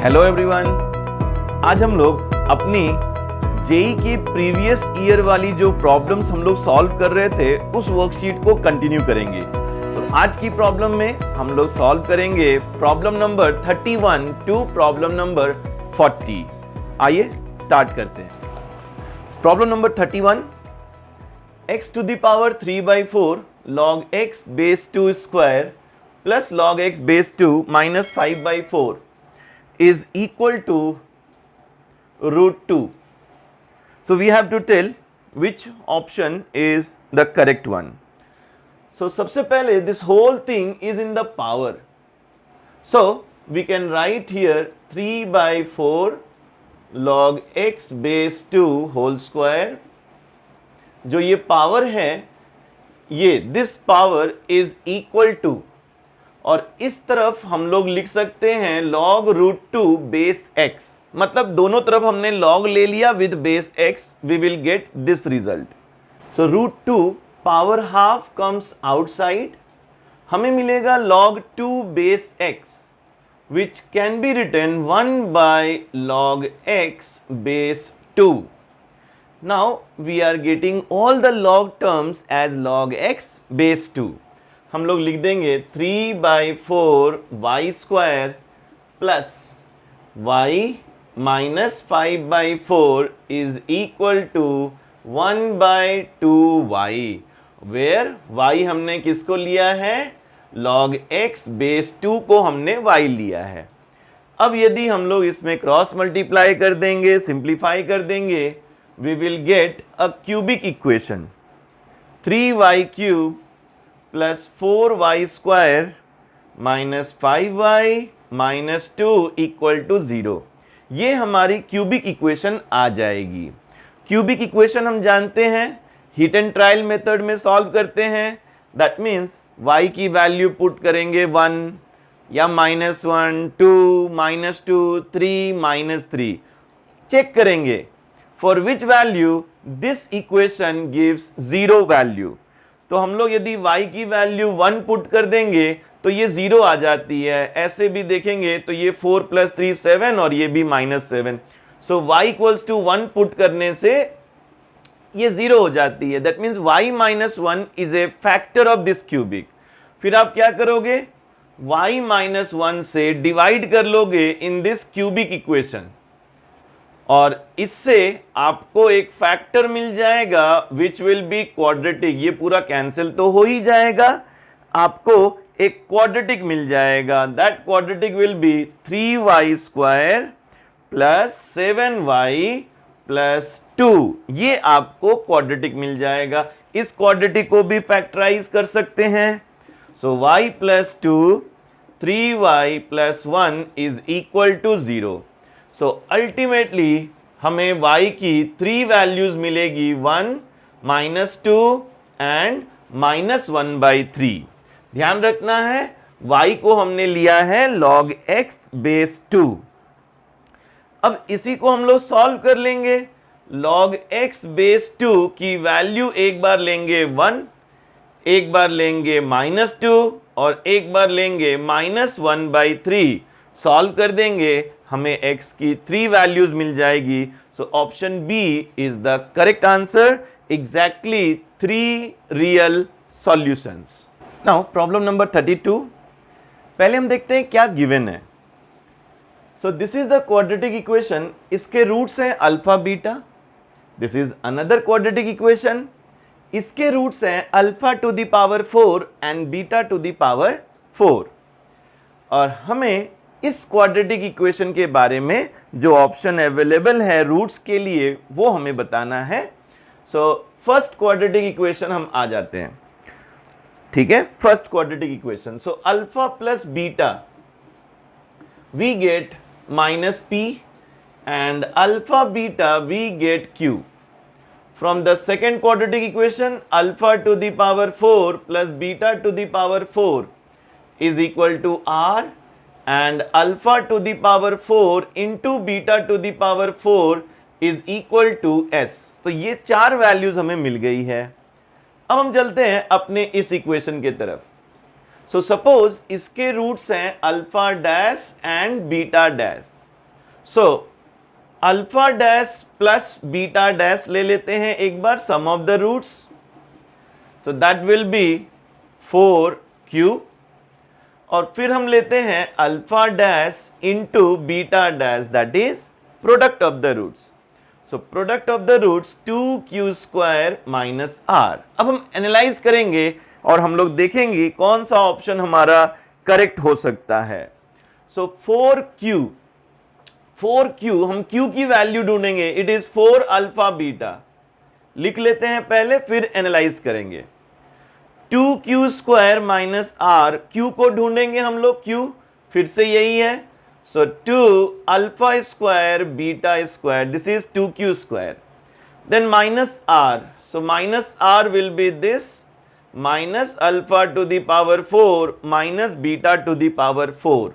Hello everyone, आज हम लोग अपनी जेई की प्रीवियस ईयर वाली जो प्रॉब्लम्स हम लोग सॉल्व कर रहे थे उस वर्कशीट को कंटिन्यू करेंगे। आज की प्रॉब्लम में हम लोग सॉल्व करेंगे problem number 31 to problem number 40। आइए स्टार्ट करते हैं। Problem number 31, x to the power 3/4 log x base 2 square plus log x base 2 minus 5/4 is equal to root 2. So we have to tell which option is the correct one. So सबसे पहले this whole thing is in the power. So we can write here 3/4 log x base 2 whole square. जो ये power है ये this power is equal to, और इस तरफ हम लोग लिख सकते हैं log रूट 2 बेस x, मतलब दोनों तरफ हमने log ले लिया with base x, we will get this result. So root 2 power half comes outside, हमें मिलेगा log 2 base x which can be written 1 by log x base 2. Now we are getting all the log terms as log x base 2. हम लोग लिख देंगे 3/4 y square plus y minus 5/4 is equal to 1/2y, where y हमने किसको लिया है, log x base 2 को हमने y लिया है। अब यदि हम लोग इसमें क्रॉस मल्टीप्लाई कर देंगे, सिंप्लीफाई कर देंगे, we will get a cubic equation 3y cube plus 4y square minus 5y minus 2 equal to 0। ये हमारी क्यूबिक इक्वेशन आ जाएगी। क्यूबिक इक्वेशन हम जानते हैं, हिट एंड ट्रायल मेथड में सॉल्व करते हैं। दैट मीन्स y की वैल्यू पुट करेंगे 1 या -1, 2, -2, 3, -3, चेक करेंगे for which value this equation gives 0 value. तो हम लोग यदि y की वैल्यू 1 पुट कर देंगे तो ये 0 आ जाती है। ऐसे भी देखेंगे तो ये 4 + 3 7 और ये भी -7। सो y इक्वल्स टू 1 पुट करने से ये 0 हो जाती है। That means y - 1 is a factor of this cubic. फिर आप क्या करोगे, y - 1 से डिवाइड कर लोगे इन दिस क्यूबिक इक्वेशन, और इससे आपको एक फैक्टर मिल जाएगा विच विल बी क्वाड्रेटिक। ये पूरा कैंसिल तो हो ही जाएगा, आपको एक क्वाड्रेटिक मिल जाएगा। That quadratic will be 3y square plus 7y plus 2। ये आपको क्वाड्रेटिक मिल जाएगा। इस क्वाड्रेटिक को भी फैक्टराइज कर सकते हैं। So y plus 2 3y plus 1 is equal to 0। So ultimately हमें y की 3 वैल्यूज मिलेगी 1, -2 एंड -1/3। ध्यान रखना है y को हमने लिया है log x बेस 2। अब इसी को हम लोग सॉल्व कर लेंगे। log x बेस 2 की वैल्यू एक बार लेंगे 1, एक बार लेंगे -2 और एक बार लेंगे -1/3। सॉल्व कर देंगे, हमें x की 3 वैल्यूज मिल जाएगी। So option B is the correct answer, exactly 3 real solutions. Now problem number 32। पहले हम देखते हैं क्या गिवन है। So this is the quadratic equation, इसके रूट्स हैं alpha beta. This is another quadratic equation, इसके रूट्स हैं alpha to the power 4 and beta to the power 4। और हमें इस क्वाड्रेटिक इक्वेशन के बारे में जो ऑप्शन अवेलेबल है रूट्स के लिए वो हमें बताना है। सो फर्स्ट क्वाड्रेटिक इक्वेशन हम आ जाते हैं। ठीक है, first quadratic equation. So alpha plus beta we get -p and alpha beta we get q। From the second quadratic equation alpha to the power 4 plus beta to the power 4 is equal to r and alpha to the power 4 into beta to the power 4 is equal to s। तो ये 4 values हमें मिल गई है। अब हम चलते हैं अपने इस इक्वेशन के तरफ। सो सपोज इसके रूट्स हैं alpha dash and beta dash. So alpha dash plus beta dash ले लेते हैं एक बार, sum of the roots, so that will be 4q, और फिर हम लेते हैं alpha dash into beta dash, that is product of the roots, so product of the roots 2q square minus r। अब हम एनालाइज करेंगे और हम लोग देखेंगे कौन सा ऑप्शन हमारा करेक्ट हो सकता है। सो 4q हम q की वैल्यू ढूंढेंगे, इट इज 4 अल्फा बीटा, लिख लेते हैं पहले फिर एनालाइज करेंगे। 2q square minus r, q को ढूंढेंगे हम लोग, q फिर से यही है, so 2 alpha square beta square, this is 2q square, then minus r, so minus r will be this, minus alpha to the power 4 minus beta to the power 4।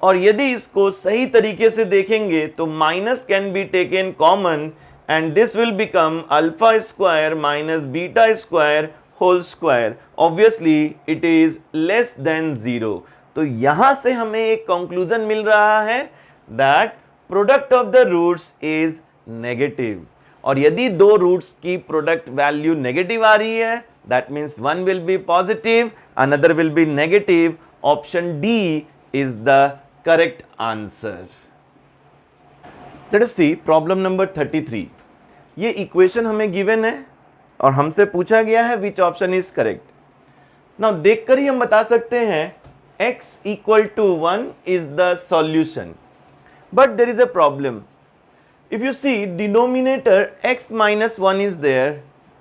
और यदि इसको सही तरीके से देखेंगे तो minus can be taken common and this will become alpha square minus beta square whole square, obviously it is less than 0। तो यहां से हमें एक कंक्लूजन मिल रहा है that product of the roots is negative, और यदि दो रूट्स की प्रोडक्ट वैल्यू नेगेटिव आ रही है, that means one will be positive, another will be negative. Option D is the correct answer. Let us see problem number 33। ये equation हमें given है और हमसे पूछा गया है which option is correct. Now देखकर ही हम बता सकते हैं x equal to 1 is the solution, but there is a problem. If you see denominator x minus 1 is there,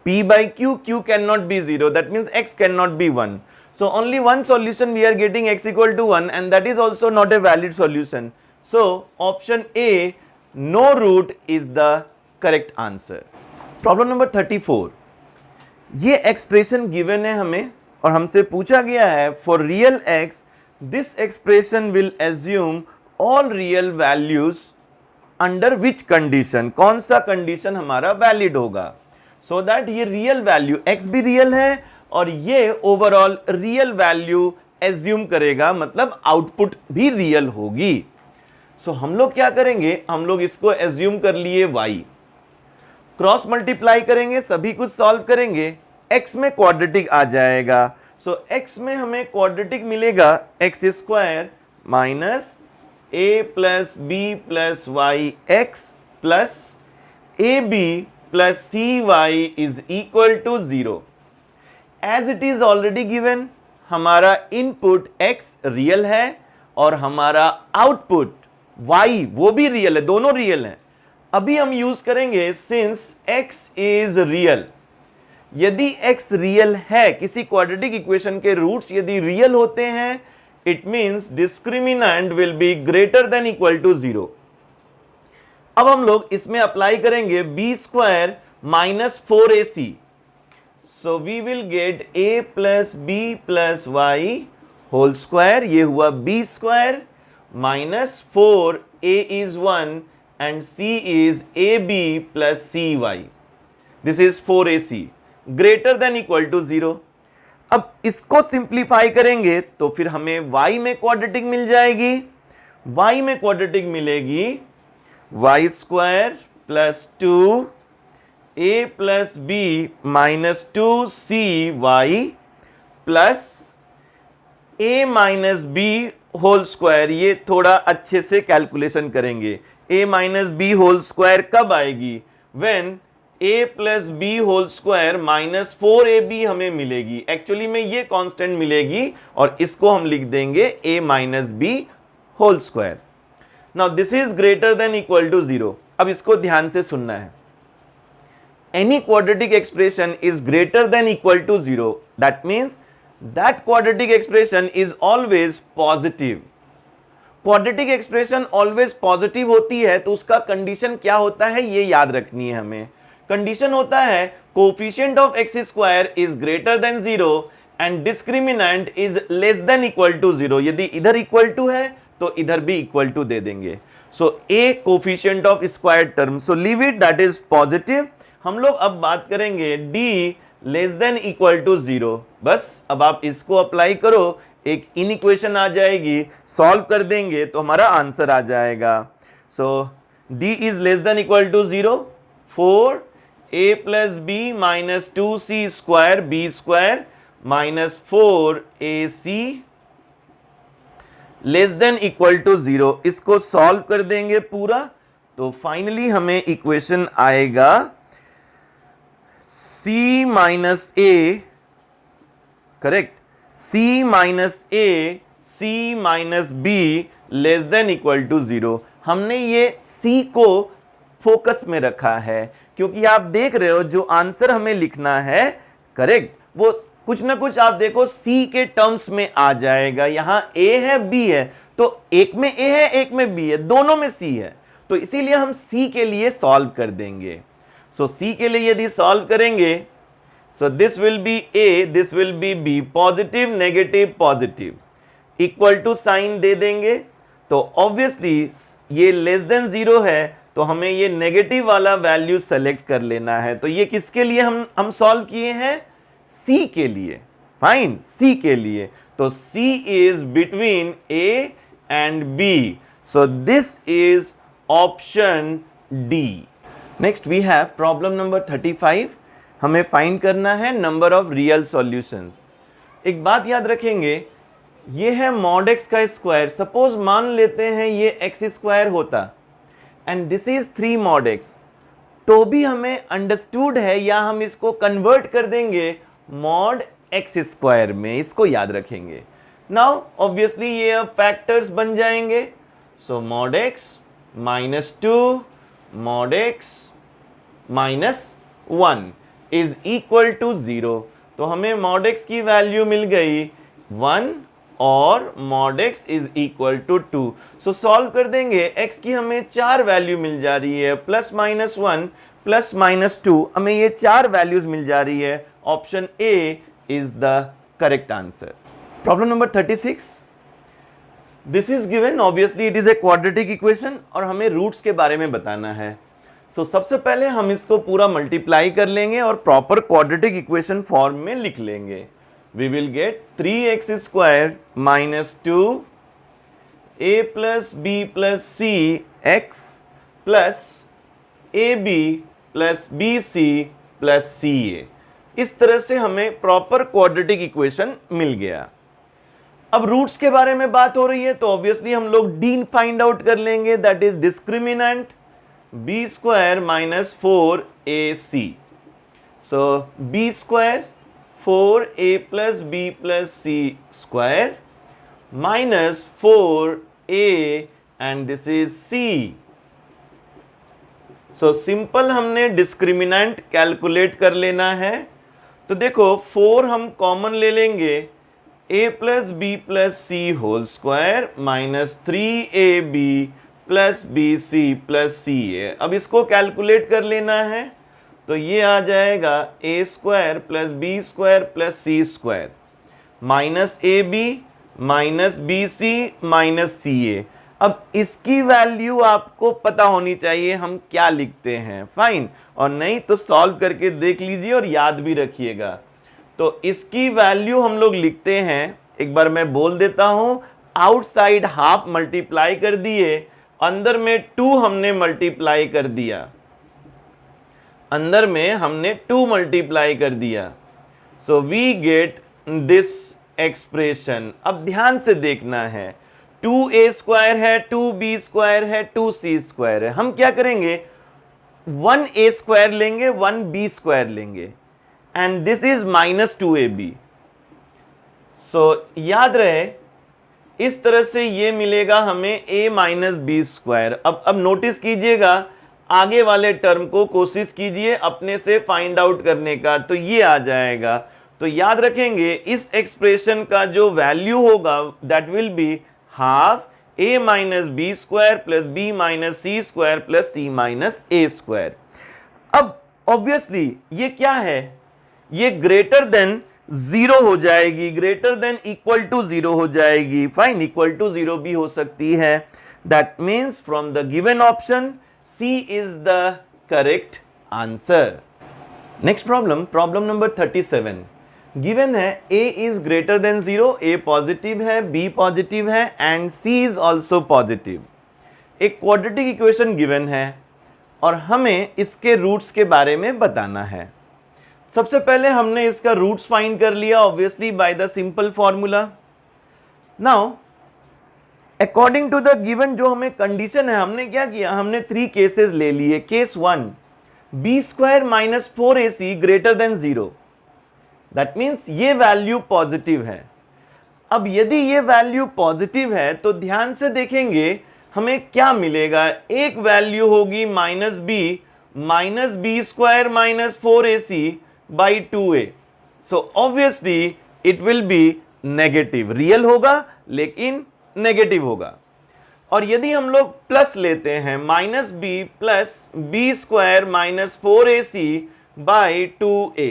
p by q, q cannot be 0, that means x cannot be 1. So only one solution we are getting, x equal to 1, and that is also not a valid solution. So option A, no root is the correct answer. Problem number 34. ये expression given है हमें और हमसे पूछा गया है for real x this expression will assume all real values under which condition, कौन सा कंडीशन हमारा वैलिड होगा, सो दैट ये रियल वैल्यू x भी रियल है और ये ओवरऑल रियल वैल्यू एज्यूम करेगा, मतलब आउटपुट भी रियल होगी। सो हम लोग क्या करेंगे, हम लोग इसको एज्यूम कर लिए y, क्रॉस मल्टीप्लाई करेंगे, सभी कुछ सॉल्व करेंगे, x में क्वाड्रेटिक आ जाएगा। सो x में हमें क्वाड्रेटिक मिलेगा x square minus a plus B plus Y X plus A B plus C Y is equal to 0। As it is already given, हमारा इनपुट x रियल है और हमारा आउटपुट y वो भी रियल है, दोनों रियल हैं। अभी हम यूज करेंगे सिंस x इज रियल, यदि x रियल है, किसी क्वाड्रेटिक इक्वेशन के रूट्स यदि रियल होते हैं, it means discriminant will be greater than equal to 0। अब हम लोग इसमें अप्लाई करेंगे b square minus 4ac, so we will get a plus B plus Y whole square, ये हुआ b square minus 4a is 1 and c is ab plus cy. This is 4ac greater than equal to 0. अब इसको simplify करेंगे तो फिर हमें y में quadratic मिल जाएगी, y में क्वाड्रेटिक मिलेगी y square plus 2a plus B minus 2cy plus a minus B whole square. ये थोड़ा अच्छे से कैलकुलेशन करेंगे, a minus B whole square कब आएगी, when a plus B whole square minus 4ab हमें मिलेगी, एक्चुअली में ये कांस्टेंट मिलेगी और इसको हम लिख देंगे a minus B whole square. Now this is greater than equal to 0। अब इसको ध्यान से सुनना है, any quadratic expression is greater than equal to 0, that means that quadratic expression is always positive. Quadratic expression always positive होती है तो उसका कंडीशन क्या होता है ये याद रखनी है हमें। कंडीशन होता है coefficient of X square is greater than 0 and discriminant is less than equal to 0। यदि इधर इक्वल टू है तो इधर भी इक्वल टू दे देंगे। So a coefficient of square term, so leave it, that is positive. हम लोग अब बात करेंगे D less than equal to 0। बस अब आप इसको अप्लाई करो, एक इनइक्वेशन आ जाएगी, सॉल्व कर देंगे तो हमारा आंसर आ जाएगा। So d is less than equal to 0, 4a plus b minus 2c square b square minus 4ac less than equal to 0। इसको सॉल्व कर देंगे पूरा, तो फाइनली हमें इक्वेशन आएगा c minus a, correct, c minus a c minus b less than equal to 0। हमने ये c को फोकस में रखा है क्योंकि आप देख रहे हो जो आंसर हमें लिखना है, करेक्ट, वो कुछ ना कुछ आप देखो c के टर्म्स में आ जाएगा। यहां a है b है, तो एक में a है एक में b है, दोनों में c है, तो इसीलिए हम c के लिए सॉल्व कर देंगे। सो c के लिए यदि सॉल्व करेंगे, so this will be a, this will be b, positive negative positive, equal to sign दे देंगे। तो ऑब्वियसली ये लेस देन 0 है, तो हमें ये नेगेटिव वाला वैल्यू सेलेक्ट कर लेना है। तो ये किसके लिए हम सॉल्व किए हैं? c के लिए, फाइन, c के लिए। तो c is between a and b, so this is option D। Next we have problem number 35। हमें फाइंड करना है नंबर ऑफ रियल सॉल्यूशंस। एक बात याद रखेंगे, ये है मॉड x का स्क्वायर। सपोज मान लेते हैं ये x स्क्वायर होता and this is 3 mod x, तो भी हमें अंडरस्टूड है, या हम इसको कन्वर्ट कर देंगे मॉड x स्क्वायर में, इसको याद रखेंगे। नाउ ऑब्वियसली ये अब फैक्टर्स बन जाएंगे। So mod x minus 2 mod x minus 1 is equal to 0। तो हमें मॉड x की वैल्यू मिल गई 1 और mod x is equal to 2। So solve कर देंगे, x की हमें 4 वैल्यू मिल जा रही है, प्लस माइनस 1 प्लस माइनस 2, हमें ये 4 वैल्यूज मिल जा रही है। Option A is the correct answer. Problem number 36। This is given, obviously it is a quadratic equation और हमें रूट्स के बारे में बताना है। सो सबसे पहले हम इसको पूरा मल्टीप्लाई कर लेंगे और प्रॉपर क्वाड्रेटिक इक्वेशन फॉर्म में लिख लेंगे। We will get 3x square minus 2a plus b plus c x plus ab plus bc plus ca। इस तरह से हमें प्रॉपर क्वाड्रेटिक इक्वेशन मिल गया। अब रूट्स के बारे में बात हो रही है, तो ऑब्वियसली हम लोग d फाइंड आउट कर लेंगे, that is discriminant b square minus 4ac। So b square 4a plus b plus c square minus 4a and this is c। so simple हमने डिस्क्रिमिनेंट कैलकुलेट कर लेना है। तो देखो 4 हम कॉमन ले लेंगे, a plus b plus c whole square minus 3ab plus bc plus ca। अब इसको कैलकुलेट कर लेना है, तो ये आ जाएगा a square plus B square plus c square minus a b minus b c minus c a. अब इसकी वैल्यू आपको पता होनी चाहिए हम क्या लिखते हैं, फाइन, और नहीं तो सॉल्व करके देख लीजिए और याद भी रखिएगा। तो इसकी वैल्यू हम लोग लिखते हैं, एक बार मैं बोल देता हूं, आउटसाइड हाफ मल्टीप्लाई कर दिए, अंदर में 2 हमने मल्टीप्लाई कर दिया, अंदर में हमने 2 मल्टीप्लाई कर दिया। So we get this expression. अब ध्यान से देखना है, 2a स्क्वायर है, 2b स्क्वायर है, 2c स्क्वायर है। हम क्या करेंगे, 1a स्क्वायर लेंगे, 1b स्क्वायर लेंगे, and this is minus 2ab। सो याद रहे, इस तरह से ये मिलेगा हमें a माइनस बी स्क्वायर। अब नोटिस कीजिएगा, आगे वाले टर्म को कोशिश कीजिए अपने से फाइंड आउट करने का, तो ये आ जाएगा। तो याद रखेंगे इस एक्सप्रेशन का जो वैल्यू होगा that will be half a minus B square plus b minus C square plus c minus a square. अब ऑब्वियसली ये क्या है, ये ग्रेटर देन 0 हो जाएगी, ग्रेटर देन इक्वल टू 0 हो जाएगी, फाइन, इक्वल टू 0 भी हो सकती है। That means from the given option C is the correct answer. Next problem, problem number 37. Given है A is greater than 0, A positive है, B positive है and C is also positive. एक quadratic equation given है और हमें इसके roots के बारे में बताना है। सबसे पहले हमने इसका रूट्स फाइंड कर लिया obviously by the simple formula. Now according to the given जो हमें कंडीशन है, हमने क्या किया, हमने 3 केसेस ले लिए। Case 1, b² minus 4ac greater than 0, that means ये वैल्यू पॉजिटिव है। अब यदि ये वैल्यू पॉजिटिव है तो ध्यान से देखेंगे हमें क्या मिलेगा, एक वैल्यू होगी minus B square minus 4ac by 2a। So obviously it will be negative, real होगा लेकिन नेगेटिव होगा। और यदि हम लोग प्लस लेते हैं minus B plus B square minus 4ac by 2a,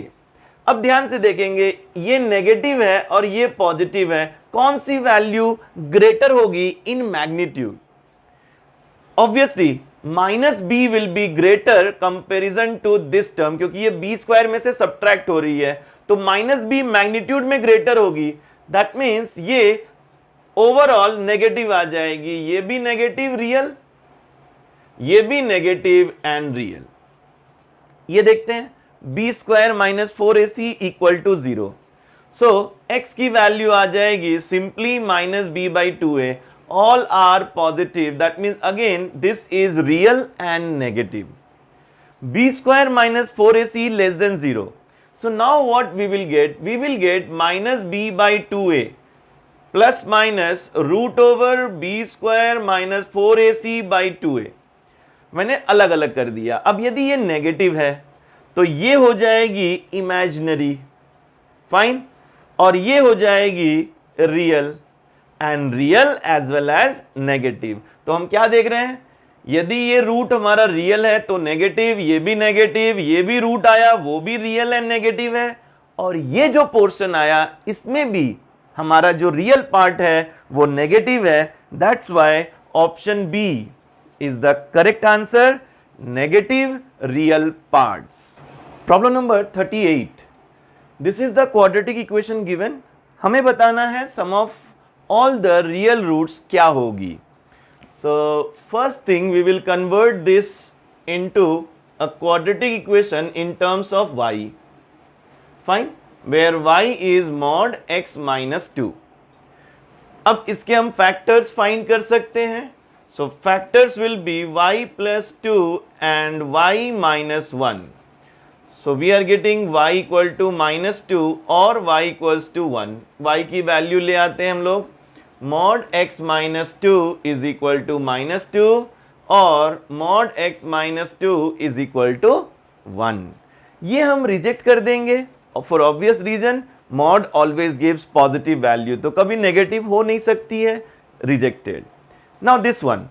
अब ध्यान से देखेंगे ये नेगेटिव है और ये पॉजिटिव है, कौन सी वैल्यू ग्रेटर होगी in magnitude? Obviously minus B will be greater comparison to this term, क्योंकि ये बी स्क्वायर में से सब्ट्रैक्ट हो रही है तो माइनस बी मैग्नीट्यूड में ग्रेटर होगी। दैट मीन्स ये ओवरऑल नेगेटिव आ जाएगी, ये भी नेगेटिव रियल, ये भी नेगेटिव एंड रियल। ये देखते हैं b² minus 4ac equal to 0। So x की वैल्यू आ जाएगी simply minus b by 2a, all are positive, that means again this is real and negative. b² minus 4ac less than 0. So now what we will get? We will get minus b by 2a plus minus root over b² minus 4ac by 2a. मैंने अलग अलग कर दिया। अब यदि ये negative है तो ये हो जाएगी इमेजिनरी, फाइन, और ये हो जाएगी real, and real as well as negative. तो हम क्या देख रहे हैं, यदि ये रूट हमारा रियल है तो नेगेटिव, ये भी नेगेटिव, ये भी रूट आया वो भी रियल एंड नेगेटिव है, और ये जो पोर्शन आया इसमें भी हमारा जो रियल पार्ट है वो नेगेटिव है। That's why option B is the correct answer, negative real parts. Problem number 38, this is the quadratic equation given. हमें बताना है sum of all the real roots क्या होगी। So first thing we will convert this into a quadratic equation in terms of y, fine, where y is mod x minus 2। अब इसके हम factors find कर सकते हैं। So factors will be y plus 2 and y minus 1। So we are getting y equal to minus 2 और y equals to 1। y की value ले आते हैं हम लोग, mod x minus 2 is equal to minus 2 और mod x minus 2 is equal to 1। ये हम रिजेक्ट कर देंगे for obvious reason, mod always gives positive value, तो कभी नेगेटिव हो नहीं सकती है, rejected. Now this one,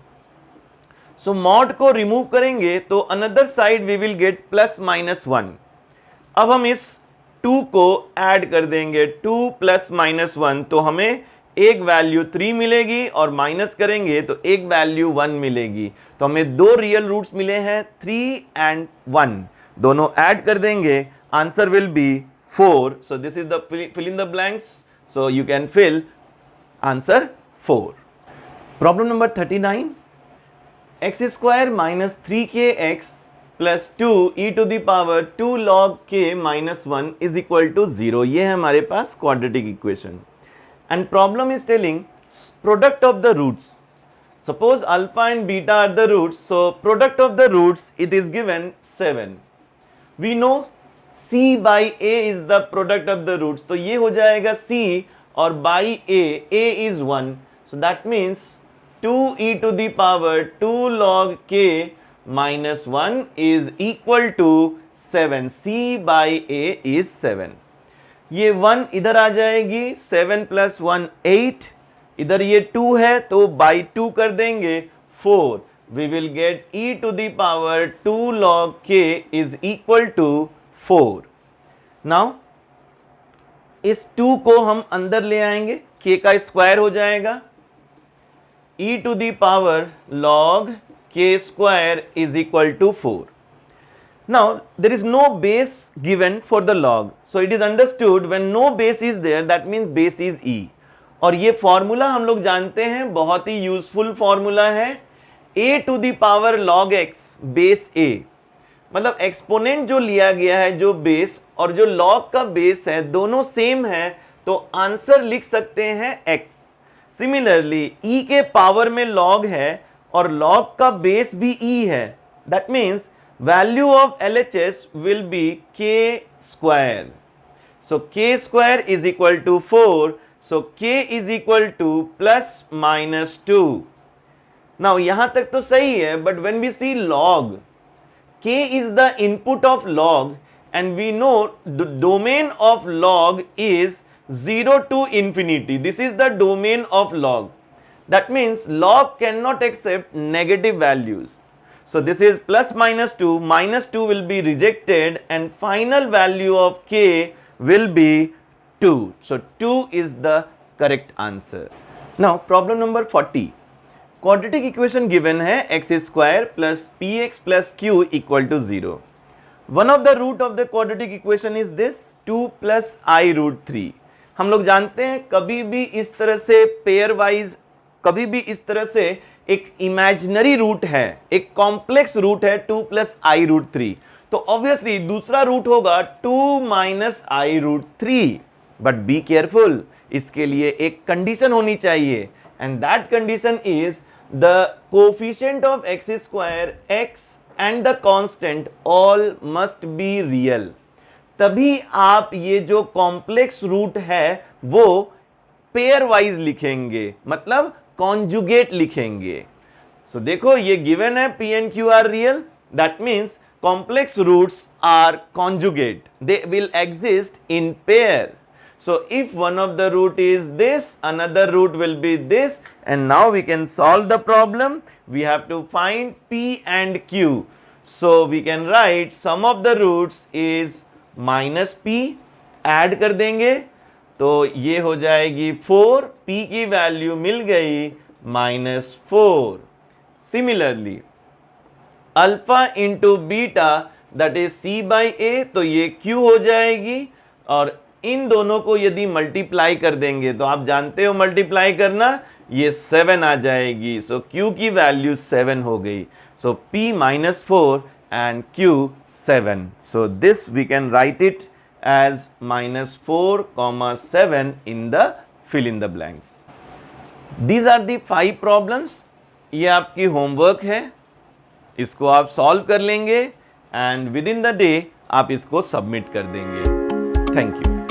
so mod को रिमूव करेंगे तो another side we will get plus minus 1। अब हम इस 2 को ऐड कर देंगे, 2 प्लस माइनस 1, तो हमें एक वैल्यू 3 मिलेगी और माइनस करेंगे तो एक वैल्यू 1 मिलेगी। तो हमें दो रियल रूट्स मिले हैं 3 एंड 1, दोनों ऐड कर देंगे, answer will be 4। So this is the fill in the blanks, so you can fill answer 4। Problem number 39, x² minus 3kx plus 2 e to the power 2 log k minus 1 is equal to 0। ये है हमारे पास quadratic equation. And problem is telling product of the roots. Suppose alpha and beta are the roots, so product of the roots it is given 7. We know c by a is the product of the roots, तो ये हो जाएगा c और by a is 1, so that means 2e to the power 2 log k minus 1 is equal to 7. c by a is 7। ये 1 इधर आ जाएगी, 7 plus 1 8, इधर ये 2 है तो बाई 2 कर देंगे 4। We will get e to the power 2 log k is equal to 4। Now इस 2 को हम अंदर ले आएंगे, k का स्क्वायर हो जाएगा, e to the power log k square is equal to 4। Now there is no base given for the log, so it is understood when no base is there, that means base is e। और ये formula हम लोग जानते हैं, बहुत ही useful formula है, a to the power log x base a, मतलब एक्सपोनेंट जो लिया गया है, जो बेस और जो log का बेस है दोनों सेम है, तो आंसर लिख सकते हैं x। सिमिलरली e के पावर में log है और log का बेस भी e है, that means value of LHS will be k square. So k square is equal to 4, so k is equal to plus minus 2। Now यहां तक तो सही है, but when we see log, k is the input of log and we know the domain of log is 0 to infinity. This is the domain of log. That means log cannot accept negative values. So this is plus minus 2, minus 2 will be rejected and final value of k will be 2. So 2 is the correct answer. Now problem number 40. Quadratic equation given है x square plus p x plus q equal to 0। One of the root of the quadratic equation is this 2 plus i root 3। हम लोग जानते हैं कभी भी इस तरह से पेयर वाइज, कभी भी इस तरह से एक इमेजिनरी रूट है, एक कॉम्प्लेक्स रूट है 2 प्लस आई रूट 3, तो ऑब्वियसली दूसरा रूट होगा 2 minus i root 3। But be careful, इसके लिए एक कंडीशन होनी चाहिए, and that condition is the coefficient of x square, x and the constant all must be real। तभी आप ये जो कॉम्प्लेक्स रूट है वो पेयर वाइज लिखेंगे, मतलब कॉन्जुगेट लिखेंगे। सो देखो ये गिवन है p and q are real, that means complex roots are conjugate, they will exist in pair। So if one of the root is this, another root will be this, and now we can solve the problem। We have to find p and q, so we can write sum of the roots is minus p, add कर देंगे तो ये हो जाएगी 4, p की value मिल गई -4। Similarly alpha into beta that is c by a, तो ये q हो जाएगी, और इन दोनों को यदि मल्टीप्लाई कर देंगे तो आप जानते हो मल्टीप्लाई करना, ये 7 आ जाएगी। सो q की वैल्यू 7 हो गई। सो p -4 and q 7। So this we can write it as -4, 7 in the fill in the blanks. These are the 5 problems. ये आपकी होमवर्क है, इसको आप सॉल्व कर लेंगे and within the day आप इसको सबमिट कर देंगे। Thank you.